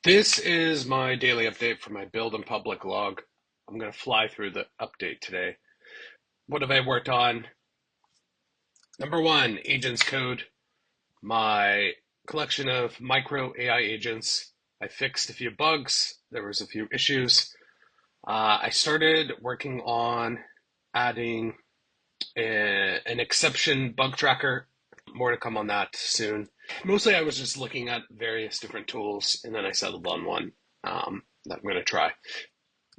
This is my daily update for my build and public log. I'm going to fly through the update today. What have I worked on? Number one, agents code, my collection of micro AI agents. I fixed a few bugs. There was a few issues. I started working on adding an exception bug tracker. More to come on that soon. Mostly I was just looking at various different tools and then I settled on one that I'm going to try.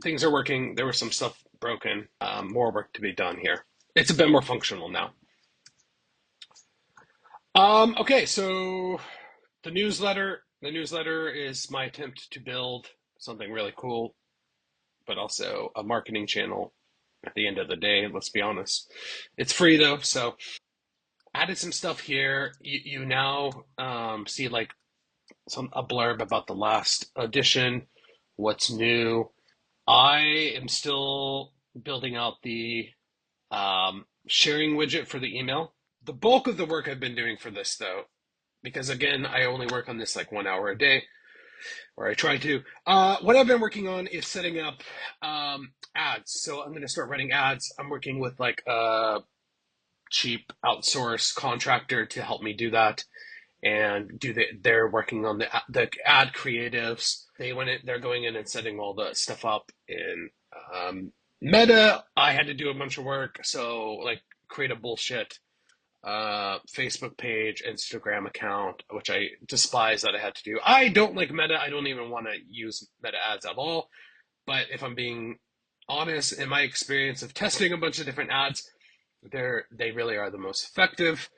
Things are working. There was some stuff broken. More work to be done here. It's a bit more functional now. Okay, so the newsletter. The newsletter is my attempt to build something really cool, but also a marketing channel at the end of the day. Let's be honest. It's free though, so added some stuff here. You now see like a blurb about the last edition, what's new. I am still building out the sharing widget for the email. The bulk of the work I've been doing for this, though, because again, I only work on this like 1 hour a day, or I try to. What I've been working on is setting up ads. So I'm going to start running ads. I'm working with like a cheap outsource contractor to help me do that and they're working on the ad creatives. They're going in and setting all the stuff up in Meta. I had to do a bunch of work, so like create a bullshit Facebook page, Instagram account, which I despise that I had to do. I don't like Meta. I don't even want to use Meta ads at all. But if I'm being honest, in my experience of testing a bunch of different ads, they really are the most effective.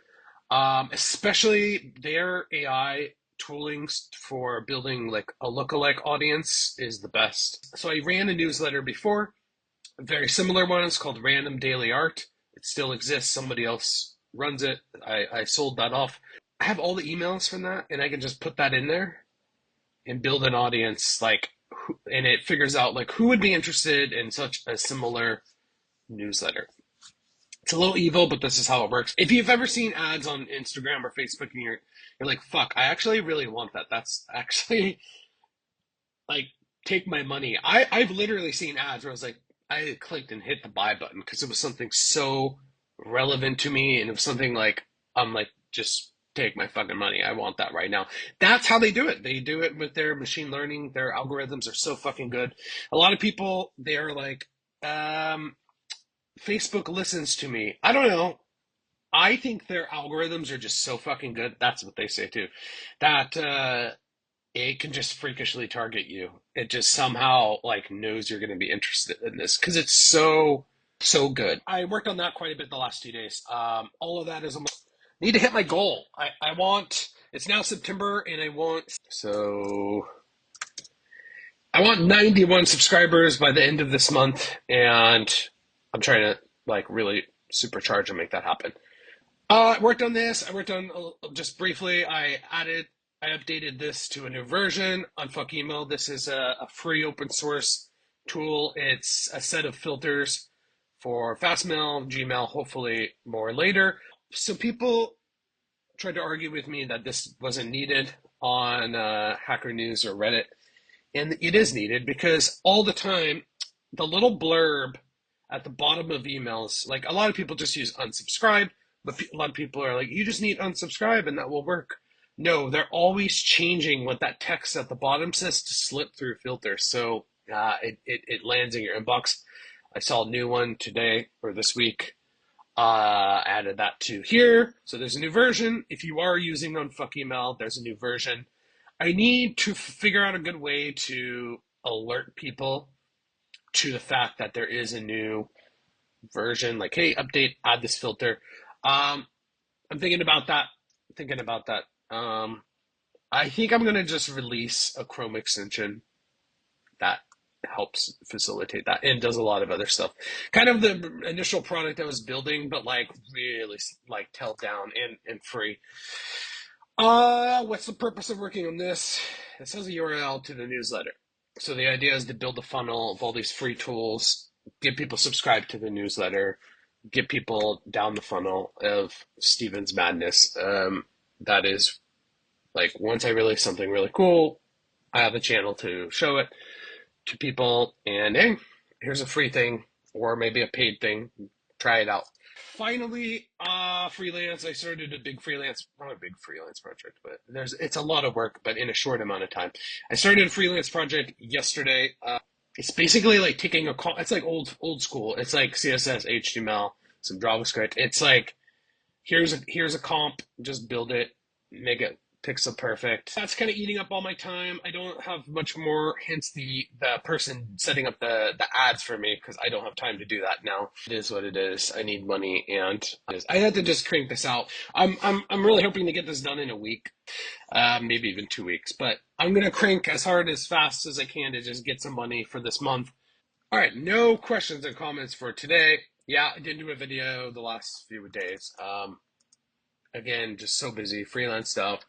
Especially their AI tooling for building like a lookalike audience is the best. So I ran a newsletter before, a very similar one. It's called Random Daily Art. It still exists. Somebody else runs it. I sold that off. I have all the emails from that, and I can just put that in there and build an audience and it figures out like who would be interested in such a similar newsletter. It's a little evil, but this is how it works. If you've ever seen ads on Instagram or Facebook and you're like, fuck, I actually really want that. That's actually like take my money. I've literally seen ads where I was like, I clicked and hit the buy button because it was something so relevant to me and it was something like I'm like, just take my fucking money. I want that right now. That's how they do it. They do it with their machine learning. Their algorithms are so fucking good. A lot of people, they're like, Facebook listens to me. I don't know. I think their algorithms are just so fucking good. That's what they say too. That it can just freakishly target you. It just somehow like knows you're going to be interested in this because it's so good. I worked on that quite a bit the last 2 days. All of that is almost need to hit my goal. I want. It's now September, and I want 91 subscribers by the end of this month, and I'm trying to like really supercharge and make that happen. I worked on this. I worked on just briefly. I updated this to a new version on Fuck Email. This is a free open source tool. It's a set of filters for Fastmail, Gmail, hopefully more later. So people tried to argue with me that this wasn't needed on Hacker News or Reddit. And it is needed because all the time, the little blurb at the bottom of emails, like a lot of people just use unsubscribe, but a lot of people are like, you just need unsubscribe and that will work. No, they're always changing what that text at the bottom says to slip through filters. So it lands in your inbox. I saw a new one today or this week. Added that to here. So there's a new version. If you are using Unfuck Email, there's a new version. I need to figure out a good way to alert people to the fact that there is a new version. Like, hey, update, add this filter. I'm thinking about that. I think I'm gonna just release a Chrome extension that helps facilitate that and does a lot of other stuff. Kind of the initial product I was building, but like really like tailed down and free. What's the purpose of working on this? It says a URL to the newsletter. So the idea is to build a funnel of all these free tools, get people subscribed to the newsletter, get people down the funnel of Steven's madness. That is like once I release something really cool, I have a channel to show it to people, and hey, here's a free thing or maybe a paid thing. Try it out. Finally, freelance. I started a big freelance, not a big freelance project, but it's a lot of work, but in a short amount of time. I started a freelance project yesterday. It's basically like taking a call. It's like old school. It's like CSS, HTML, some JavaScript. It's like here's a comp, just build it, make it pixel perfect. That's kind of eating up all my time. I don't have much more, hence the person setting up the ads for me, because I don't have time to do that now. It is what it is. I need money, and I had to just crank this out. I'm really hoping to get this done in a week, maybe even 2 weeks, but I'm gonna crank as hard as fast as I can to just get some money for this month. All right, no questions and comments for today. Yeah, I didn't do a video the last few days. Again, just so busy, freelance stuff.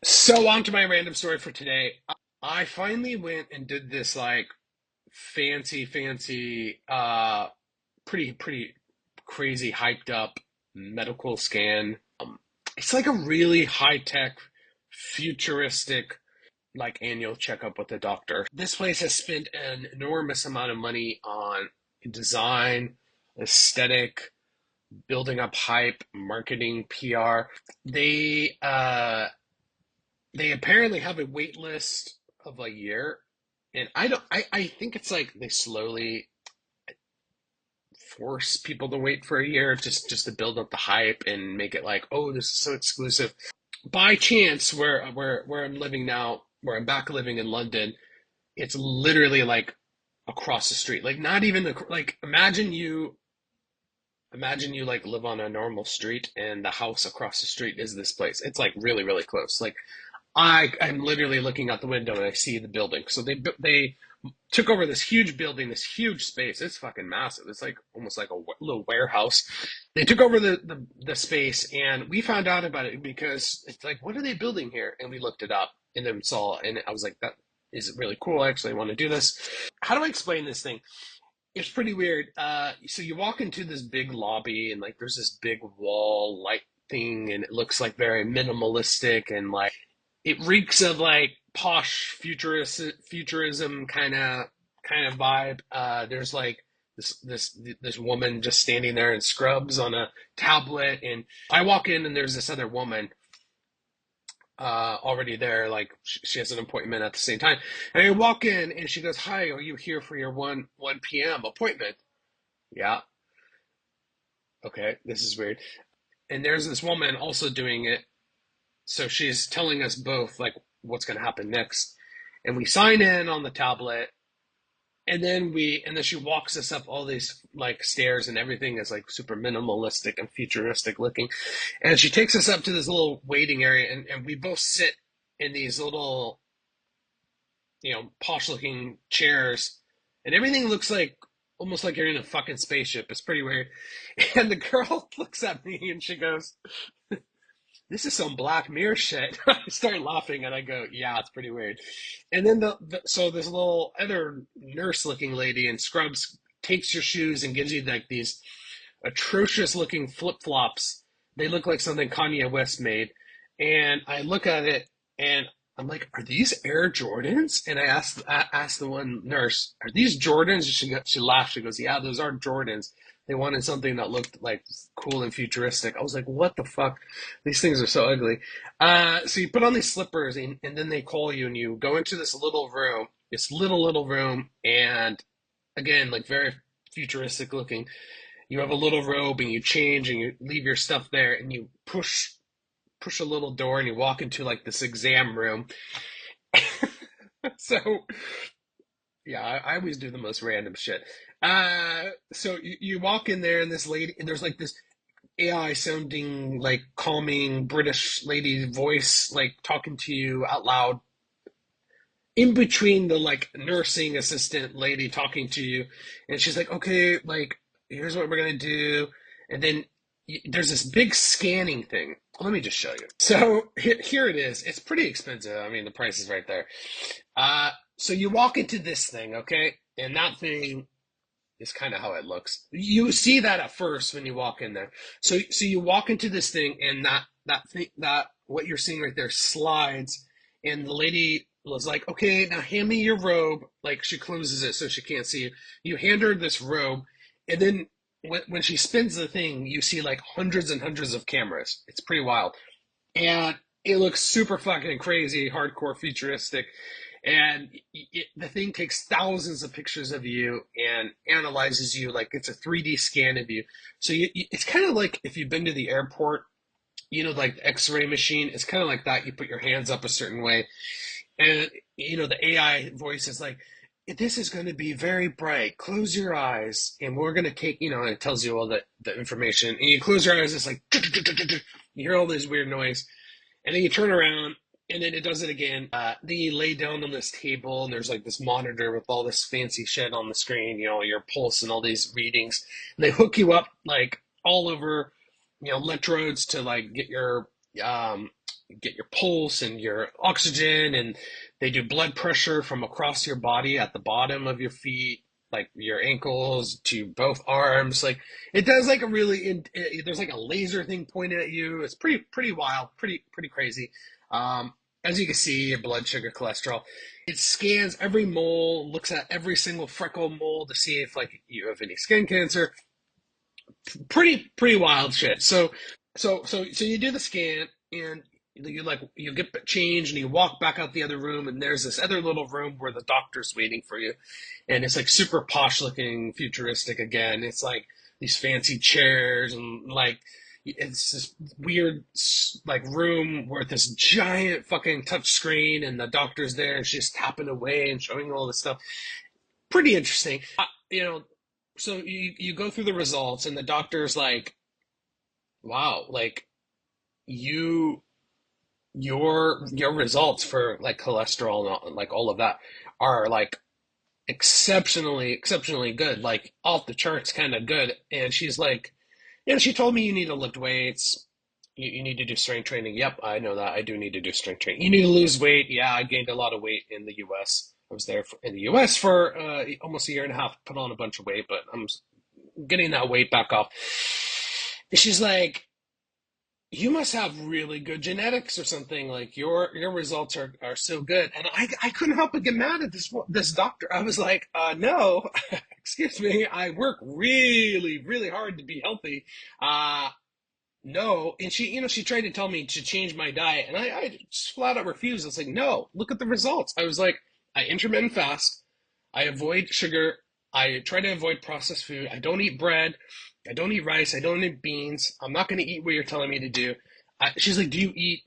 So on to my random story for today. I finally went and did this like fancy, pretty crazy, hyped up medical scan. It's like a really high tech, futuristic, like annual checkup with the doctor. This place has spent an enormous amount of money on design, aesthetic, building up hype, marketing, PR. They uh they apparently have a wait list of a year, and I think it's like they slowly force people to wait for a year just to build up the hype and make it like, oh, this is so exclusive. By chance, where I'm living now, where I'm back living in London, it's literally like across the street. Like not even like imagine you like live on a normal street and the house across the street is this place. It's like really close. Like I'm literally looking out the window and I see the building. So they took over this huge building, this huge space. It's fucking massive. It's like almost like a little warehouse. They took over the space, and we found out about it because it's like, what are they building here? And we looked it up and then saw, and I was like, that is really cool. I actually want to do this. How do I explain this thing? It's pretty weird. So you walk into this big lobby, and like there's this big wall light thing, and it looks like very minimalistic, and like it reeks of like posh futurism kind of vibe. There's like this woman just standing there in scrubs on a tablet, and I walk in and there's this other woman already there, like she has an appointment at the same time. And I walk in and she goes, "Hi, are you here for your 1 p.m. appointment?" Yeah, okay, this is weird. And there's this woman also doing it, so she's telling us both like what's going to happen next. And we sign in on the tablet, and then she walks us up all these like stairs, and everything is like super minimalistic and futuristic looking. And she takes us up to this little waiting area, and we both sit in these little, posh looking chairs, and everything looks like almost like you're in a fucking spaceship. It's pretty weird. And the girl looks at me and she goes, "This is some Black Mirror shit." I start laughing and I go, "Yeah, it's pretty weird." And then so this little other nurse looking lady in scrubs takes your shoes and gives you like these atrocious looking flip flops. They look like something Kanye West made. And I look at it and I'm like, "Are these Air Jordans?" And I asked the one nurse, "Are these Jordans?" And she laughed. She goes, "Yeah, those are Jordans." They wanted something that looked like cool and futuristic. I was like, "What the fuck? These things are so ugly." So you put on these slippers, and then they call you, and you go into this little room, this little room, and again, like very futuristic looking. You have a little robe, and you change, and you leave your stuff there, and you push a little door, and you walk into like this exam room. So yeah, I always do the most random shit. So you walk in there, and this lady, and there's like this AI sounding like calming British lady voice, like talking to you out loud in between the like nursing assistant lady talking to you. And she's like, "Okay, like here's what we're gonna do." And then there's this big scanning thing. Let me just show you. So here it is. It's pretty expensive. I mean, the price is right there. So you walk into this thing, okay? And that thing is kind of how it looks. You see that at first when you walk in there. So you walk into this thing, and that thing, that what you're seeing right there slides, and the lady was like, okay, now hand me your robe. Like she closes it so she can't see you. You hand her this robe, and then when she spins the thing, you see like hundreds and hundreds of cameras. It's pretty wild, and it looks super fucking crazy, hardcore, futuristic. And the thing takes thousands of pictures of you and analyzes you like it's a 3D scan of you. So it's kind of like if you've been to the airport, like the X-ray machine. It's kind of like that. You put your hands up a certain way, and the AI voice is like, this is going to be very bright. Close your eyes, and we're going to take, and it tells you all the information. And you close your eyes, it's like, you hear all this weird noise, and then you turn around, and then it does it again. Then you lay down on this table, and there's like this monitor with all this fancy shit on the screen, your pulse and all these readings. And they hook you up like all over, electrodes to like um, get your pulse and your oxygen, and they do blood pressure from across your body at the bottom of your feet, like your ankles to both arms. Like it does like a there's like a laser thing pointed at you. It's pretty wild, pretty crazy. As you can see, your blood sugar, cholesterol. It scans every mole, looks at every single freckle mole to see if like you have any skin cancer. Pretty wild shit. So you do the scan, and you get changed and you walk back out the other room, and there's this other little room where the doctor's waiting for you, and it's like super posh looking, futuristic again. It's like these fancy chairs, and like it's this weird like room where this giant fucking touch screen, and the doctor's there, and she's tapping away and showing all this stuff. Pretty interesting. So you go through the results, and the doctor's like, wow, like you your results for like cholesterol and like all of that are like exceptionally good, like off the charts kind of good. And she's like, she told me you need to lift weights, you need to do strength training. Yep, I know that. I do need to do strength training. You need to lose weight. Yeah, I gained a lot of weight in the US. I was there in the US for almost a year and a half, put on a bunch of weight, but I'm getting that weight back off. And she's like, you must have really good genetics or something. Like your results are so good. And I couldn't help but get mad at this doctor. I was like, no, excuse me, I work really hard to be healthy. No. And she tried to tell me to change my diet, and I just flat out refused. I was like, no, look at the results. I was like, I intermittent fast, I avoid sugar, I try to avoid processed food, I don't eat bread, I don't eat rice, I don't eat beans. I'm not going to eat what you're telling me to do. She's like, do you eat?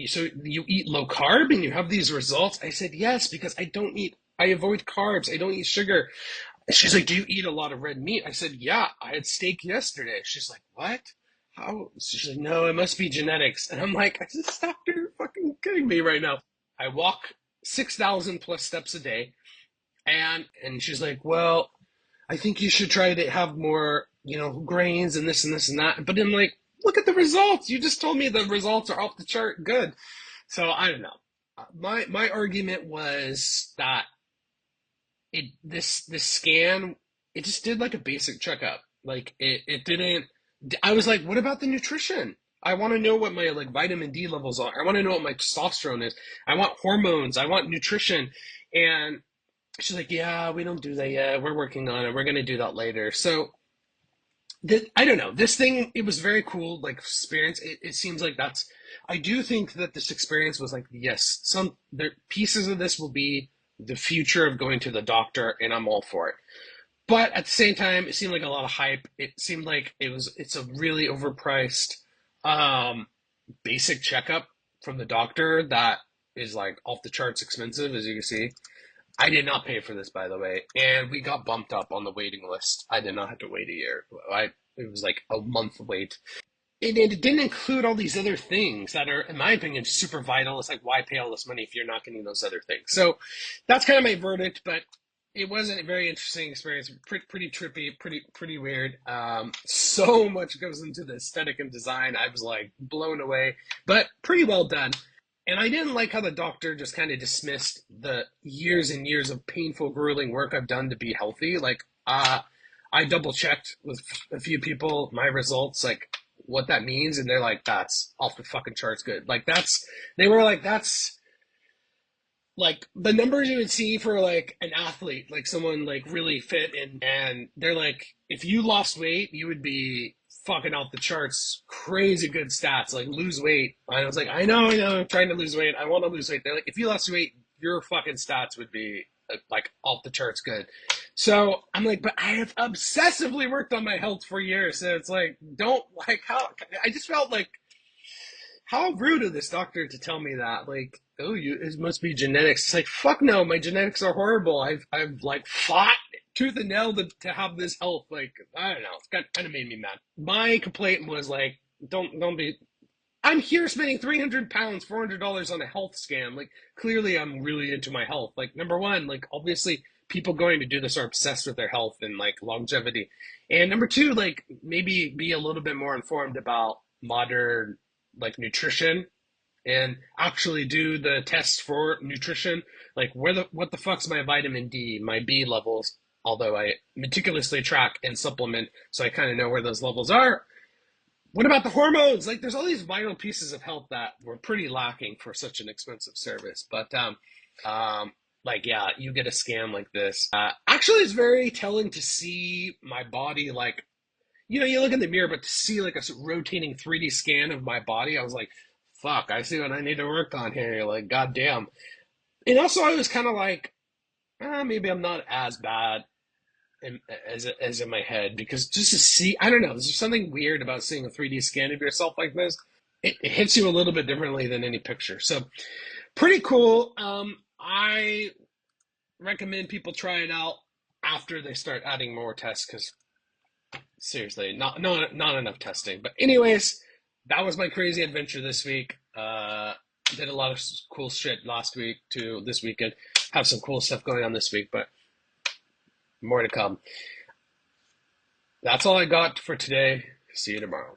So you eat low carb and you have these results? I said yes, because I avoid carbs, I don't eat sugar. She's like, do you eat a lot of red meat? I said, yeah, I had steak yesterday. She's like, what? How? She's like, no, it must be genetics. And I'm like, I just stop, you're fucking kidding me right now. I walk 6,000 plus steps a day. And she's like, well, I think you should try to have more, grains and this and that. But I'm like, look at the results. You just told me the results are off the chart good. So I don't know. My argument was that this scan, it just did like a basic checkup. Like it didn't. I was like, what about the nutrition? I want to know what my like vitamin D levels are. I want to know what my testosterone is. I want hormones. I want nutrition. And she's like, yeah, we don't do that yet. We're working on it. We're gonna do that later. So I don't know. This thing, it was very cool, like experience. It seems like I do think that this experience was like, yes, some the pieces of this will be the future of going to the doctor, and I'm all for it. But at the same time, it seemed like a lot of hype. It seemed like it's a really overpriced, um, basic checkup from the doctor that is like off the charts expensive, as you can see. I did not pay for this, by the way, and we got bumped up on the waiting list. I did not have to wait a year. It was like a month wait. It didn't include all these other things that are, in my opinion, super vital. It's like, why pay all this money if you're not getting those other things? So that's kind of my verdict, but it wasn't a very interesting experience. Pretty trippy, pretty weird. So much goes into the aesthetic and design. I was like blown away, but pretty well done. And I didn't like how the doctor just kind of dismissed the years and years of painful, grueling work I've done to be healthy. Like, I double checked with a few people my results, like what that means, and they're like, "That's off the fucking charts good." Like they were like, like the numbers you would see for like an athlete, like someone like really fit, and they're like, if you lost weight, you would be fucking off the charts, crazy good stats, like lose weight. I was like, I know, I'm trying to lose weight. I want to lose weight. They're like, if you lost weight, your fucking stats would be like off the charts good. So I'm like, but I have obsessively worked on my health for years. So it's like, don't like how I just felt like how rude of this doctor to tell me that. Like, oh, you it must be genetics. It's like, fuck no, my genetics are horrible. I've like fought tooth and nail to have this health. Like, I don't know. It's kind of made me mad. My complaint was like, don't be. I'm here spending 300 pounds, $400 on a health scan. Like, clearly, I'm really into my health. Like, number one, like, obviously, people going to do this are obsessed with their health and like longevity. And number two, like, maybe be a little bit more informed about modern like nutrition and actually do the tests for nutrition. Like, what the fuck's my vitamin D, my B levels? Although I meticulously track and supplement, so I kind of know where those levels are. What about the hormones? Like, there's all these vital pieces of health that were pretty lacking for such an expensive service. Um, like, yeah, you get a scam like this. Actually, it's very telling to see my body. Like, you look in the mirror, but to see like a rotating 3D scan of my body, I was like, fuck, I see what I need to work on here. Like, goddamn. And also, I was kind of like, maybe I'm not as bad as in my head because just to see, I don't know, there's something weird about seeing a 3D scan of yourself like this. It hits you a little bit differently than any picture. So pretty cool. I recommend people try it out after they start adding more tests because seriously, not enough testing. But anyways, that was my crazy adventure this week. Did a lot of cool shit last week to this weekend. Have some cool stuff going on this week, but more to come. That's all I got for today. See you tomorrow.